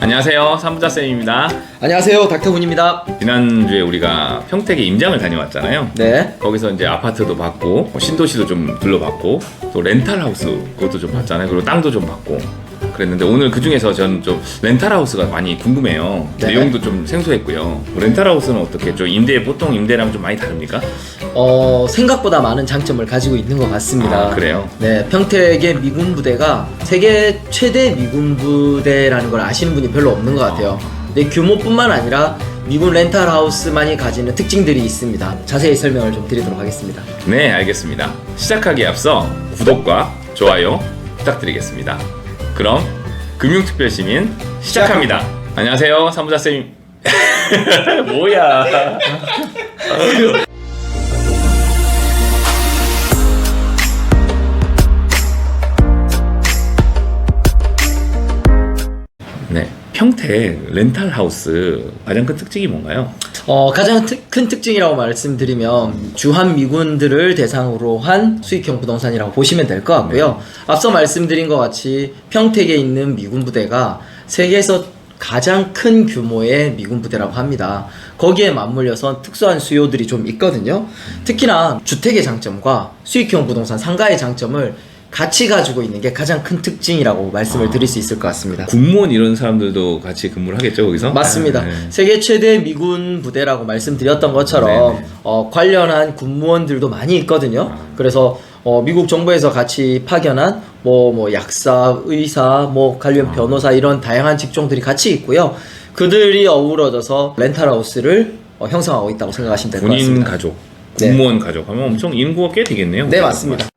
안녕하세요, 삼부자쌤입니다. 안녕하세요, 닥터훈입니다. 지난주에 우리가 평택에 임장을 다녀왔잖아요. 네. 거기서 이제 아파트도 봤고 신도시도 좀 둘러봤고 또 렌탈하우스 그것도 좀 봤잖아요. 그리고 땅도 좀 봤고 그랬는데 오늘 그 중에서 저는 좀 렌탈하우스가 많이 궁금해요. 네. 내용도 좀 생소했고요. 렌탈하우스는 어떻게 좀 보통 임대랑 좀 많이 다릅니까? 생각보다 많은 장점을 가지고 있는 것 같습니다. 아, 그래요? 네, 평택의 미군 부대가 세계 최대 미군 부대라는 걸 아시는 분이 별로 없는 것 같아요. 근데 규모뿐만 아니라 미군 렌탈하우스만이 가지는 특징들이 있습니다. 자세히 설명을 좀 드리도록 하겠습니다. 네, 알겠습니다. 시작하기에 앞서 구독과 좋아요 부탁드리겠습니다. 그럼 금융특별시민 시작합니다. 안녕하세요, 삼부자쌤. 뭐야? 네, 평택 렌탈하우스 가장 큰 특징이 뭔가요? 가장 큰 특징이라고 말씀드리면 주한 미군들을 대상으로 한 수익형 부동산이라고 보시면 될 것 같고요. 앞서 말씀드린 것 같이 평택에 있는 미군 부대가 세계에서 가장 큰 규모의 미군 부대라고 합니다. 거기에 맞물려서 특수한 수요들이 좀 있거든요. 특히나 주택의 장점과 수익형 부동산 상가의 장점을 같이 가지고 있는 게 가장 큰 특징이라고 말씀을 드릴 수 있을 것 같습니다. 군무원 이런 사람들도 같이 근무를 하겠죠, 거기서? 맞습니다. 네. 세계 최대 미군 부대라고 말씀드렸던 것처럼 네네. 관련한 군무원들도 많이 있거든요. 그래서 미국 정부에서 같이 파견한 뭐 약사, 의사, 뭐 관련 변호사 이런 다양한 직종들이 같이 있고요. 그들이 어우러져서 렌탈하우스를 형성하고 있다고 생각하시면 될 것 군인 같습니다. 가족, 네. 군무원 가족 하면 엄청 인구가 꽤 되겠네요. 네, 맞습니다.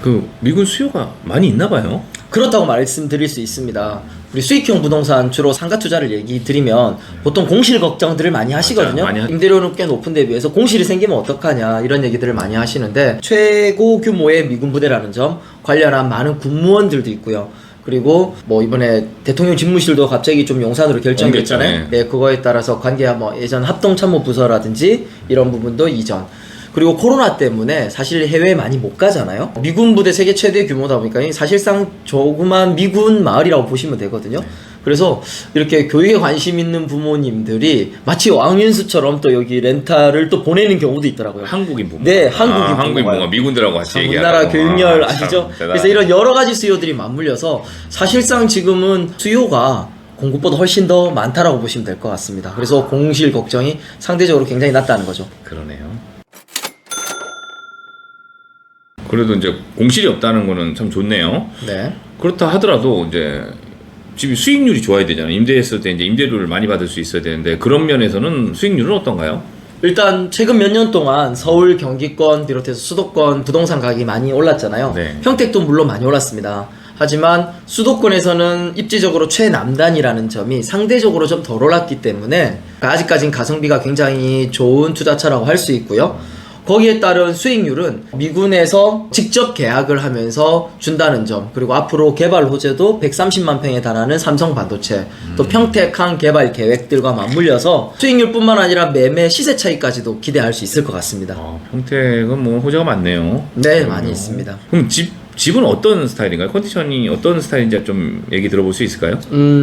그 미군 수요가 많이 있나 봐요. 그렇다고 말씀드릴 수 있습니다. 우리 수익형 부동산 주로 상가 투자를 얘기 드리면 보통 공실 걱정들을 많이 하시거든요. 많이 임대료는 꽤 높은 데 비해서 공실이 생기면 어떡하냐 이런 얘기들을 많이 하시는데 최고 규모의 미군 부대라는 점, 관련한 많은 군무원들도 있고요. 그리고 뭐 이번에 대통령 집무실도 갑자기 좀 용산으로 결정됐잖아요. 옮겼죠, 네, 그거에 따라서 관계야 뭐 예전 합동참모부서라든지 이런 부분도 이전. 그리고 코로나 때문에 사실 해외에 많이 못 가잖아요. 미군 부대 세계 최대 규모다 보니까 사실상 조그만 미군 마을이라고 보시면 되거든요. 그래서 이렇게 교육에 관심 있는 부모님들이 마치 왕윤수처럼 또 여기 렌탈을 또 보내는 경우도 있더라고요. 한국인 부모. 네, 한국인 한국인 부모가. 부모가 미군들하고 같이 얘기하고. 우리나라 교육열 아시죠? 참 그래서 이런 여러 가지 수요들이 맞물려서 사실상 지금은 수요가 공급보다 훨씬 더 많다라고 보시면 될 것 같습니다. 그래서 공실 걱정이 상대적으로 굉장히 낮다는 거죠. 그러네요. 그래도 이제 공실이 없다는 거는 참 좋네요. 네. 그렇다 하더라도 이제 집이 수익률이 좋아야 되잖아요. 임대했을 때 이제 임대료를 많이 받을 수 있어야 되는데 그런 면에서는 수익률은 어떤가요? 일단 최근 몇 년 동안 서울, 경기권 비롯해서 수도권 부동산 가격이 많이 올랐잖아요. 네. 평택도 물론 많이 올랐습니다. 하지만 수도권에서는 입지적으로 최남단이라는 점이 상대적으로 좀 덜 올랐기 때문에 아직까진 가성비가 굉장히 좋은 투자처라고 할 수 있고요. 거기에 따른 수익률은 미군에서 직접 계약을 하면서 준다는 점, 그리고 앞으로 개발 호재도 130만 평에 달하는 삼성 반도체, 또 평택항 개발 계획들과 맞물려서 수익률뿐만 아니라 매매 시세 차이까지도 기대할 수 있을 것 같습니다. 평택은 뭐 호재가 많네요. 네, 많이 있습니다. 그럼 집은 어떤 스타일인가요? 컨디션이 어떤 스타일인지 좀 얘기 들어볼 수 있을까요?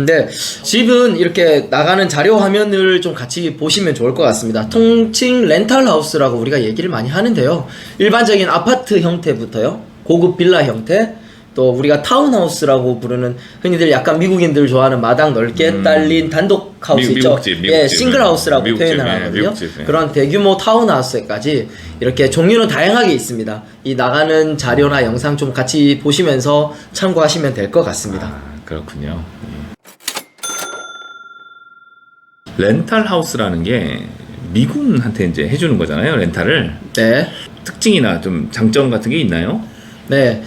네. 집은 이렇게 나가는 자료 화면을 좀 같이 보시면 좋을 것 같습니다. 통칭 렌탈하우스라고 우리가 얘기를 많이 하는데요. 일반적인 아파트 형태부터요. 고급 빌라 형태, 또 우리가 타운하우스라고 부르는 흔히들 약간 미국인들 좋아하는 마당 넓게 딸린 단독 하우스 있죠. 미국집. 예, 싱글하우스라고 미국집, 표현을 네, 하거든요. 미국집, 네. 그런 대규모 타운하우스까지 이렇게 종류는 다양하게 있습니다. 이 나가는 자료나 영상 좀 같이 보시면서 참고하시면 될 것 같습니다. 그렇군요. 렌탈 하우스라는 게 미군한테 이제 해주는 거잖아요, 렌탈을. 네. 특징이나 좀 장점 같은 게 있나요? 네.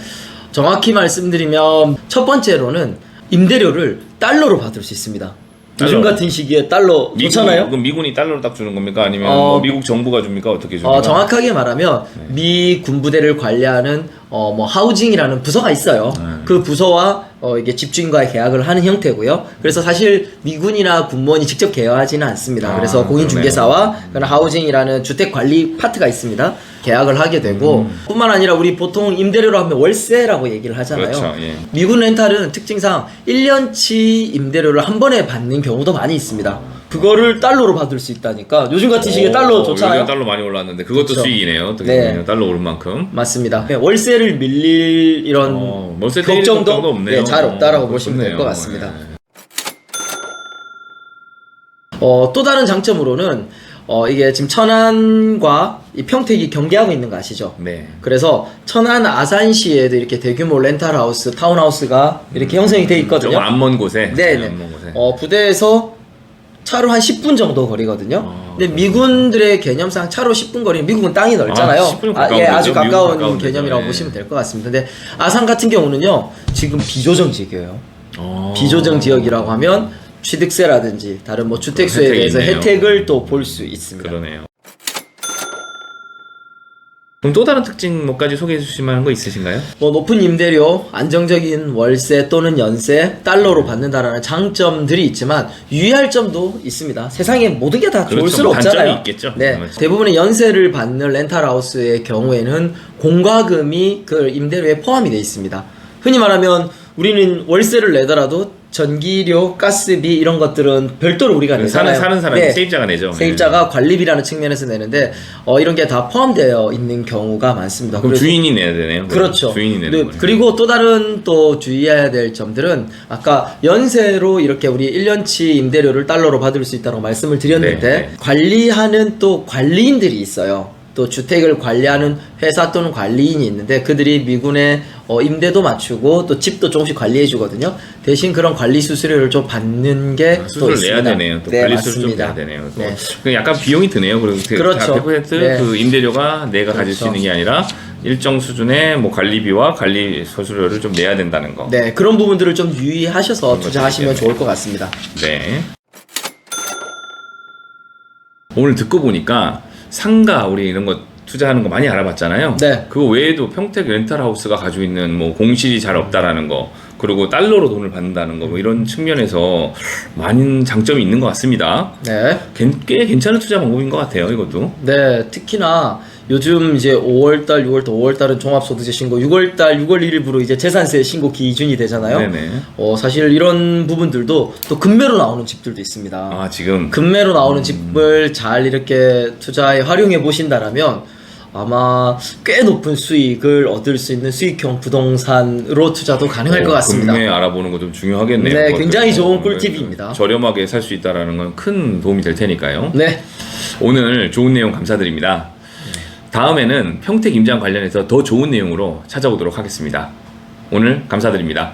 정확히 말씀드리면 첫 번째로는 임대료를 달러로 받을 수 있습니다. 요즘 같은 시기에 달러 좋잖아요. 그럼 미군이 달러로 딱 주는 겁니까? 아니면 뭐 미국 정부가 줍니까? 어떻게 줍니까? 정확하게 말하면 미 군부대를 관리하는 뭐 하우징이라는 부서가 있어요. 그 부서와 이게 집주인과의 계약을 하는 형태고요. 그래서 사실 미군이나 군무원이 직접 계약하지는 않습니다. 그래서 공인중개사와 하우징이라는 주택 관리 파트가 있습니다. 계약을 하게 되고 뿐만 아니라 우리 보통 임대료로 하면 월세라고 얘기를 하잖아요. 그렇죠, 예. 미군 렌탈은 특징상 1년치 임대료를 한 번에 받는 경우도 많이 있습니다. 그거를 달러로 받을 수 있다니까. 요즘 같은 시기에 달러 좋잖아요. 요즘 달러 많이 올랐는데 그것도 그렇죠. 수익이네요. 어떻게 네. 보면 달러 오른 만큼. 맞습니다. 월세를 밀릴 이런 월세 때릴 걱정도 걱정도 없네요. 잘 없다라고 어, 보시면 될 것 좋네요. 같습니다. 네. 또 다른 장점으로는 이게 지금 천안과 이 평택이 경계하고 있는 거 아시죠? 네. 그래서 천안 아산시에도 이렇게 대규모 렌탈하우스, 타운하우스가 이렇게 형성이 돼 있거든요. 조금 안 먼 곳에. 네네. 안 먼 곳에. 부대에서 차로 한 10분 정도 거리거든요. 근데 미군들의 개념상 차로 10분 거리는 미국은 땅이 넓잖아요. 10분 가까운 예, 아주 데죠. 가까운 미국 가까운 개념이라고 데죠. 보시면 될 것 같습니다. 근데 아산 같은 경우는요, 지금 비조정 지역이에요. 어. 비조정 지역이라고 하면 취득세라든지 다른 뭐 주택수에 혜택이 대해서 있네요. 혜택을 또 볼 수 있습니다. 그러네요. 그럼 또 다른 특징 뭐까지 소개해 주실 만한 거 있으신가요? 뭐 높은 임대료, 안정적인 월세 또는 연세, 달러로 받는다라는 장점들이 있지만 유의할 점도 있습니다. 세상에 모든 게 다 좋을 그렇죠. 수는 단점이 없잖아요. 있겠죠. 네, 그렇죠. 대부분의 연세를 받는 렌탈하우스의 경우에는 공과금이 그 임대료에 포함이 되어 있습니다. 흔히 말하면 우리는 월세를 내더라도 전기료, 가스비 이런 것들은 별도로 우리가 내잖아요. 사는 사람이 네. 세입자가 내죠. 세입자가 관리비라는 측면에서 내는데 이런 게 다 포함되어 있는 경우가 많습니다. 그럼 그래서 주인이 내야 되네요. 그렇죠. 주인이 내는 거예요. 그리고 또 다른 또 주의해야 될 점들은 아까 연세로 이렇게 우리 1년치 임대료를 달러로 받을 수 있다고 말씀을 드렸는데 네. 관리하는 또 관리인들이 있어요. 또 주택을 관리하는 회사 또는 관리인이 있는데 그들이 미군의 임대도 맞추고 또 집도 조금씩 관리해 주거든요. 대신 그런 관리 수수료를 좀 받는 게 또 수수료를 있습니다. 내야 되네요. 또 네, 관리 수수료 좀 맞습니다. 내야 되네요. 네. 그 약간 비용이 드네요. 그리고 그렇죠. 100% 네. 그 임대료가 내가 가질 수 그렇죠. 있는 게 아니라 일정 수준의 뭐 관리비와 관리 수수료를 좀 내야 된다는 거. 네, 그런 부분들을 좀 유의하셔서 그런 투자하시면 것들이 좋을 것 같습니다. 네. 오늘 듣고 보니까 상가 우리 이런 거 투자하는 거 많이 알아봤잖아요. 네. 그거 외에도 평택 렌탈하우스가 가지고 있는 뭐 공실이 잘 없다라는 거, 그리고 달러로 돈을 받는다는 거, 뭐 이런 측면에서 많은 장점이 있는 것 같습니다. 네. 꽤 괜찮은 투자 방법인 것 같아요, 이것도. 네, 특히나 요즘 이제 5월달, 6월달, 5월달은 종합소득세 신고, 6월달, 6월 1일부로 이제 재산세 신고 기준이 되잖아요. 네네. 사실 이런 부분들도 또 금매로 나오는 집들도 있습니다. 아, 지금. 금매로 나오는 집을 잘 이렇게 투자에 활용해 보신다라면 아마 꽤 높은 수익을 얻을 수 있는 수익형 부동산으로 투자도 가능할 것 같습니다. 금매 알아보는 거 좀 중요하겠네요. 네, 그것도. 굉장히 좋은 꿀팁입니다. 저렴하게 살 수 있다라는 건 큰 도움이 될 테니까요. 네. 오늘 좋은 내용 감사드립니다. 다음에는 평택 임장 관련해서 더 좋은 내용으로 찾아오도록 하겠습니다. 오늘 감사드립니다.